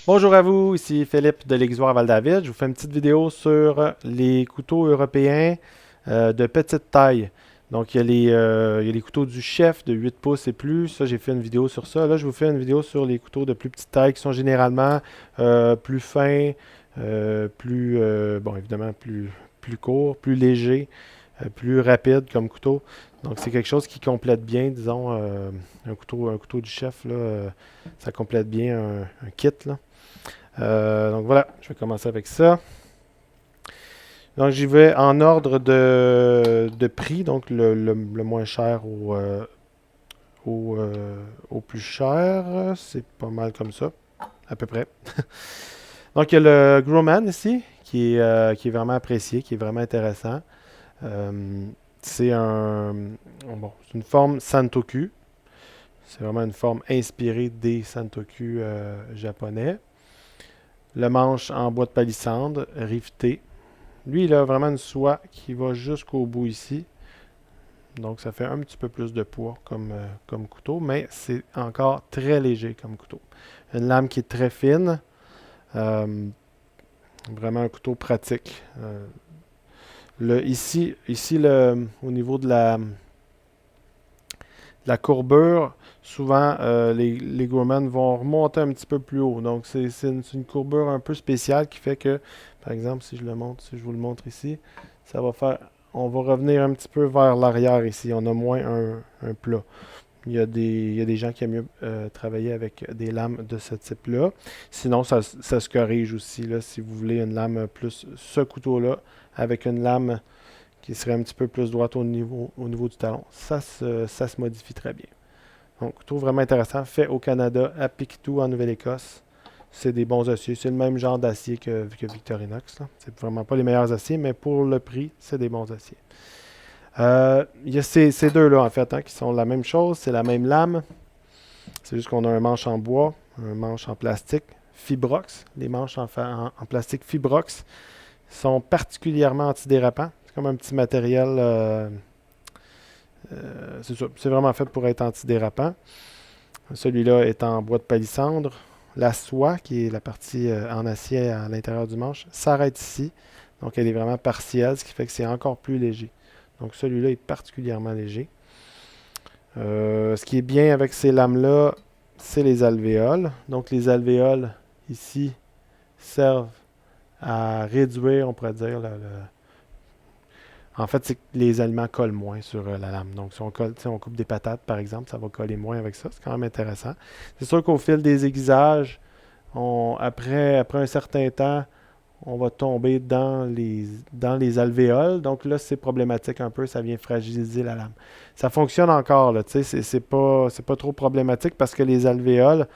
Bonjour à vous, ici Philippe de l'Aiguisoire à Val-David. Je vous fais une petite vidéo sur les couteaux européens de petite taille. Donc, il y a les couteaux du chef de 8 pouces et plus. Ça, j'ai fait une vidéo sur ça. Là, je vous fais une vidéo sur les couteaux de plus petite taille qui sont généralement plus fins, bon, évidemment, plus courts, plus légers, plus rapides comme couteau. Donc, c'est quelque chose qui complète bien, disons, un couteau du chef, là, ça complète bien un kit, là. Donc voilà, je vais commencer avec ça. Donc j'y vais en ordre de prix, donc le moins cher au plus cher. C'est pas mal comme ça, à peu près. Donc il y a le Grumman ici, qui est vraiment apprécié, qui est vraiment intéressant. Euh, c'est un, bon, c'est une forme Santoku. C'est vraiment une forme inspirée des Santoku japonais. Le manche en bois de palissandre, riveté. Lui, il a vraiment une soie qui va jusqu'au bout ici. Donc, ça fait un petit peu plus de poids comme couteau, mais c'est encore très léger comme couteau. Une lame qui est très fine. euh, Vraiment un couteau pratique. Au niveau de la courbure, souvent, les Grumman vont remonter un petit peu plus haut. Donc, c'est une courbure un peu spéciale qui fait que, par exemple, si je vous le montre ici, ça va faire, on va revenir un petit peu vers l'arrière ici. On a moins un plat. Il y a des gens qui aiment mieux travailler avec des lames de ce type-là. Sinon, ça se corrige aussi, là, si vous voulez une lame plus ce couteau-là, avec une lame qui serait un petit peu plus droite au niveau du talon. Ça se modifie très bien. Donc, je trouve vraiment intéressant. Fait au Canada, à Pictou, en Nouvelle-Écosse. C'est des bons aciers. C'est le même genre d'acier que Victorinox, là. C'est vraiment pas les meilleurs aciers, mais pour le prix, c'est des bons aciers. Il y a ces deux-là, en fait, hein, qui sont la même chose. C'est la même lame. C'est juste qu'on a un manche en bois, un manche en plastique. Fibrox. Les manches en plastique Fibrox sont particulièrement antidérapants. C'est comme un petit matériel. C'est ça. C'est vraiment fait pour être antidérapant. Celui-là est en bois de palissandre. La soie, qui est la partie en acier à l'intérieur du manche, s'arrête ici. Donc, elle est vraiment partielle, ce qui fait que c'est encore plus léger. Donc, celui-là est particulièrement léger. Ce qui est bien avec ces lames-là, c'est les alvéoles. Donc, les alvéoles, ici, servent à réduire, on pourrait dire, en fait, c'est que les aliments collent moins sur la lame. Donc, si on coupe des patates, par exemple, ça va coller moins avec ça. C'est quand même intéressant. C'est sûr qu'au fil des aiguisages, après un certain temps, on va tomber dans les alvéoles. Donc là, c'est problématique un peu. Ça vient fragiliser la lame. Ça fonctionne encore, là. Tu sais, c'est pas trop problématique parce que les alvéoles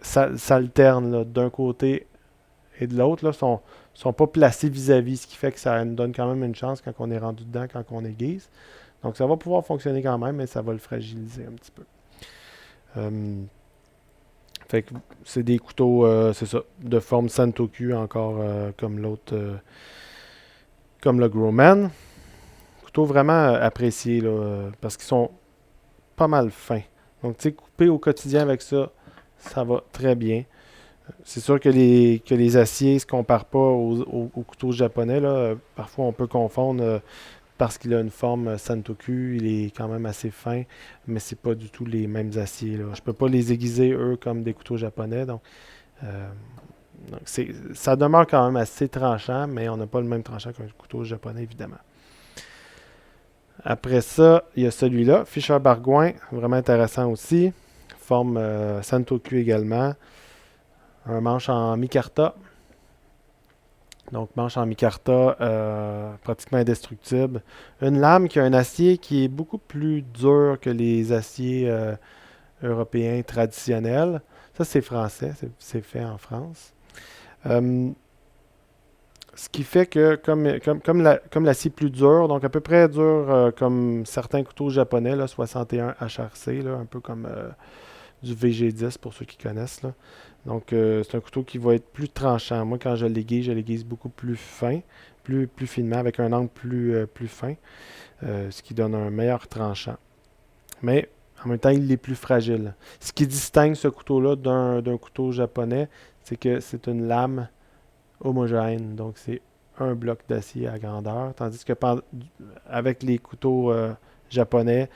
s'alternent là, d'un côté et de l'autre, là, sont pas placés vis-à-vis, ce qui fait que ça nous donne quand même une chance quand on est rendu dedans, quand on aiguise. Donc ça va pouvoir fonctionner quand même, mais ça va le fragiliser un petit peu. Euh, Fait que c'est des couteaux, c'est ça, de forme Santoku, encore comme l'autre, comme le Grumman. Couteaux vraiment appréciés, là, parce qu'ils sont pas mal fins. Donc, tu sais, couper au quotidien avec ça, ça va très bien. C'est sûr que les aciers ne se comparent pas aux couteaux japonais, là. Parfois, on peut confondre parce qu'il a une forme Santoku, il est quand même assez fin, mais c'est pas du tout les mêmes aciers, là. Je peux pas les aiguiser, eux, comme des couteaux japonais. Euh, donc, ça demeure quand même assez tranchant, mais on n'a pas le même tranchant qu'un couteau japonais, évidemment. Après ça, il y a celui-là, Fischer Bargouin, vraiment intéressant aussi. Forme Santoku également. Un manche en micarta. Donc, manche en micarta, pratiquement indestructible. Une lame qui a un acier qui est beaucoup plus dur que les aciers européens traditionnels. Ça, c'est français, c'est fait en France. Euh, Ce qui fait que, comme l'acier plus dur, donc à peu près dur comme certains couteaux japonais, là, 61 HRC, là, un peu comme du VG10 pour ceux qui connaissent. Là. Donc c'est un couteau qui va être plus tranchant. Moi, quand je l'aiguise beaucoup plus fin, plus finement, avec un angle plus fin, ce qui donne un meilleur tranchant. Mais en même temps, il est plus fragile. Ce qui distingue ce couteau-là d'un couteau japonais, c'est que c'est une lame homogène. Donc, c'est un bloc d'acier à grandeur. Tandis que avec les couteaux japonais,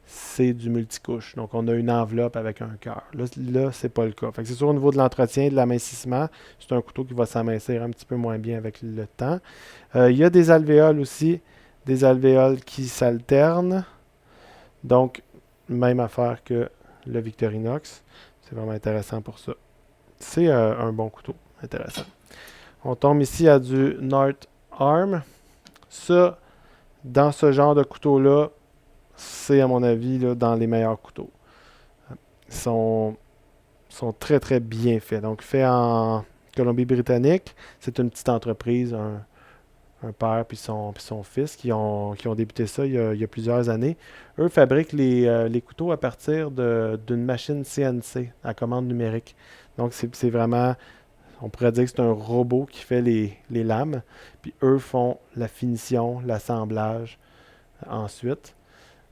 c'est du multicouche. Donc, on a une enveloppe avec un cœur. Là c'est pas le cas. Fait que c'est sûr, au niveau de l'entretien et de l'amincissement, c'est un couteau qui va s'amincir un petit peu moins bien avec le temps. Il y a des alvéoles aussi, des alvéoles qui s'alternent. Donc, même affaire que le Victorinox. C'est vraiment intéressant pour ça. C'est un bon couteau. Intéressant. On tombe ici à du North Arm. Ça, dans ce genre de couteau-là, c'est à mon avis là, dans les meilleurs couteaux. Ils sont très très bien faits. Donc, fait en Colombie-Britannique. C'est une petite entreprise, un père puis son fils qui ont débuté ça il y a plusieurs années. Eux fabriquent les couteaux à partir d'une machine CNC à commande numérique. Donc, c'est vraiment, on pourrait dire que c'est un robot qui fait les lames. Puis eux font la finition, l'assemblage ensuite.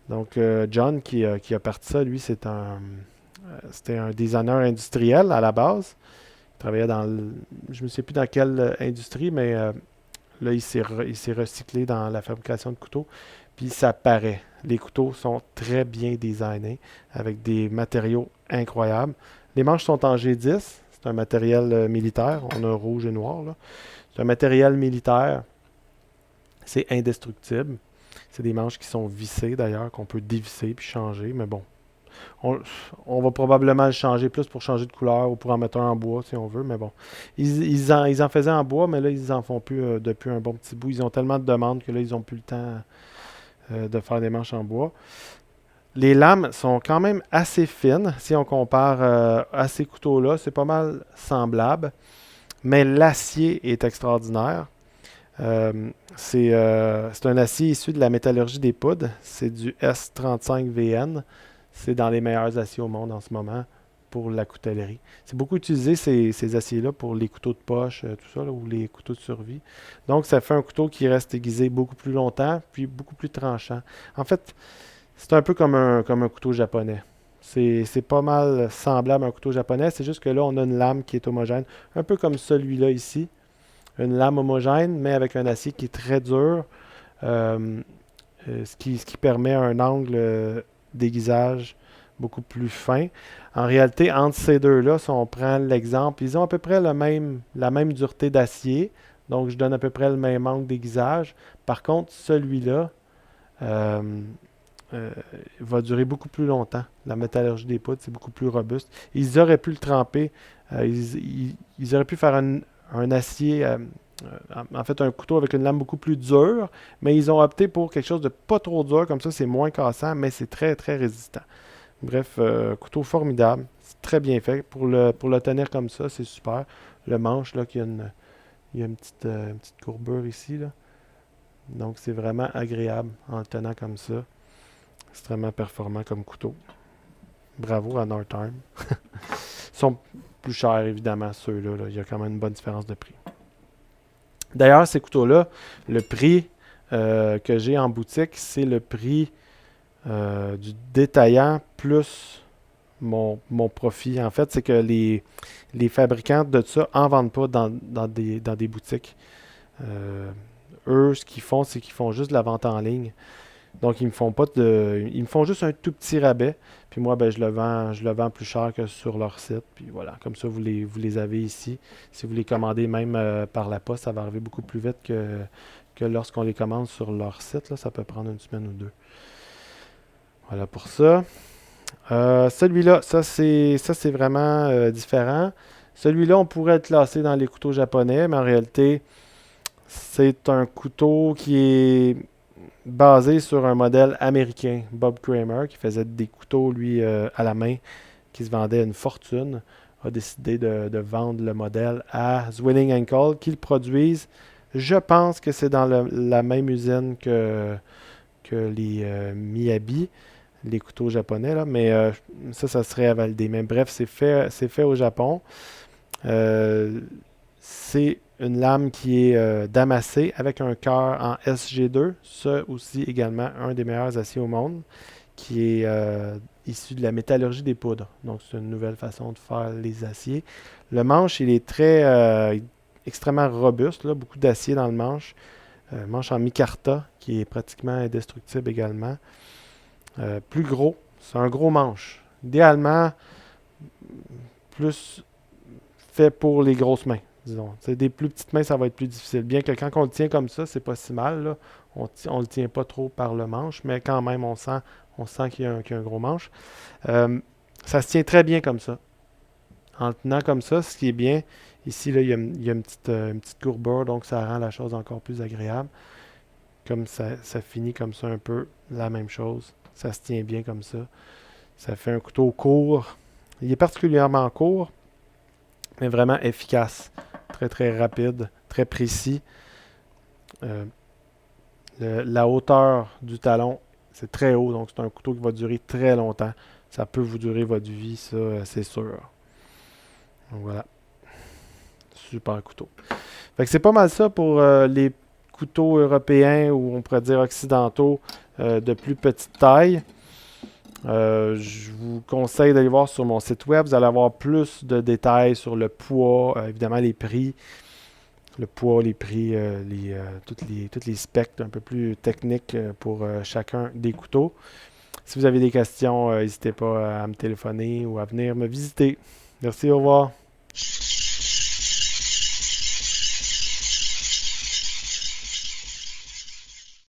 Donc, John qui a parti ça, lui, c'était un designer industriel à la base. Il travaillait je ne me souviens plus dans quelle industrie, mais là, il s'est recyclé dans la fabrication de couteaux. Puis ça paraît. Les couteaux sont très bien designés, avec des matériaux incroyables. Les manches sont en G10. C'est un matériel militaire. On a rouge et noir, là. C'est un matériel militaire. C'est indestructible. C'est des manches qui sont vissées, d'ailleurs, qu'on peut dévisser puis changer. Mais bon, on, on va probablement le changer plus pour changer de couleur ou pour en mettre un en bois, si on veut. Mais bon, ils en faisaient en bois, mais là, ils en font plus depuis un bon petit bout. Ils ont tellement de demandes que là, ils n'ont plus le temps de faire des manches en bois. Les lames sont quand même assez fines. Si on compare à ces couteaux-là, c'est pas mal semblable. Mais l'acier est extraordinaire. C'est un acier issu de la métallurgie des poudres. C'est du S35VN. C'est dans les meilleurs aciers au monde en ce moment pour la coutellerie. C'est beaucoup utilisé ces aciers-là pour les couteaux de poche, tout ça, là, ou les couteaux de survie. Donc, ça fait un couteau qui reste aiguisé beaucoup plus longtemps, puis beaucoup plus tranchant. En fait, c'est un peu comme un couteau japonais. C'est pas mal semblable à un couteau japonais, c'est juste que là, on a une lame qui est homogène, un peu comme celui-là ici. Une lame homogène, mais avec un acier qui est très dur, euh, ce qui permet un angle d'aiguisage beaucoup plus fin. En réalité, entre ces deux-là, si on prend l'exemple, ils ont à peu près la même dureté d'acier, donc je donne à peu près le même angle d'aiguisage. Par contre, celui-là euh, euh, va durer beaucoup plus longtemps. La métallurgie des poudres, c'est beaucoup plus robuste. Ils auraient pu le tremper, ils auraient pu faire un acier, en fait un couteau avec une lame beaucoup plus dure, mais ils ont opté pour quelque chose de pas trop dur, comme ça c'est moins cassant, mais c'est très très résistant. Bref, couteau formidable, c'est très bien fait. Pour le tenir comme ça, c'est super. Le manche, là, il y a une petite courbure ici, là. Donc c'est vraiment agréable en le tenant comme ça. Extrêmement performant comme couteau. Bravo à Northarm. Ils sont plus chers, évidemment, ceux-là. Là. Il y a quand même une bonne différence de prix. D'ailleurs, ces couteaux-là, le prix que j'ai en boutique, c'est le prix du détaillant plus mon profit. En fait, c'est que les fabricants de ça en vendent pas dans des boutiques. Euh, Eux, ce qu'ils font, c'est qu'ils font juste de la vente en ligne. Donc, ils me font juste un tout petit rabais. Puis moi, ben, je le vends plus cher que sur leur site. Puis voilà, comme ça, vous les avez ici. Si vous les commandez même par la poste, ça va arriver beaucoup plus vite que lorsqu'on les commande sur leur site. Là, ça peut prendre une semaine ou deux. Voilà pour ça. Celui-là, ça c'est vraiment différent. Celui-là, on pourrait le classer dans les couteaux japonais, mais en réalité, c'est un couteau qui est basé sur un modèle américain, Bob Kramer, qui faisait des couteaux, lui, à la main, qui se vendait une fortune, a décidé de vendre le modèle à Zwilling Ankle, qui le produisent. Je pense que c'est dans la même usine que les Miyabi, les couteaux japonais, là, mais ça serait à valider. Mais bref, c'est fait au Japon. Euh, c'est une lame qui est damassée avec un cœur en SG2. Ça aussi, également, un des meilleurs aciers au monde, qui est issu de la métallurgie des poudres. Donc, c'est une nouvelle façon de faire les aciers. Le manche, il est extrêmement robuste, là, beaucoup d'acier dans le manche. Manche en micarta, qui est pratiquement indestructible également. Plus gros, c'est un gros manche. Idéalement, plus fait pour les grosses mains, disons. T'sais, des plus petites mains, ça va être plus difficile. Bien que quand on le tient comme ça, c'est pas si mal, là. On le tient pas trop par le manche, mais quand même, on sent qu'il y a un gros manche. Ça se tient très bien comme ça. En le tenant comme ça, ce qui est bien, ici, là, il y a une petite courbure, donc ça rend la chose encore plus agréable. Comme ça finit comme ça un peu la même chose. Ça se tient bien comme ça. Ça fait un couteau court. Il est particulièrement court, mais vraiment efficace. Très très rapide, très précis. Euh, la hauteur du talon, c'est très haut, donc c'est un couteau qui va durer très longtemps. Ça peut vous durer votre vie, ça, c'est sûr. Donc voilà, super couteau. Fait que c'est pas mal ça pour les couteaux européens ou on pourrait dire occidentaux de plus petite taille. Je vous conseille d'aller voir sur mon site web. Vous allez avoir plus de détails sur le poids, évidemment les prix, le poids, les prix, toutes les specs un peu plus techniques pour chacun des couteaux. Si vous avez des questions, n'hésitez pas à me téléphoner ou à venir me visiter. Merci, au revoir.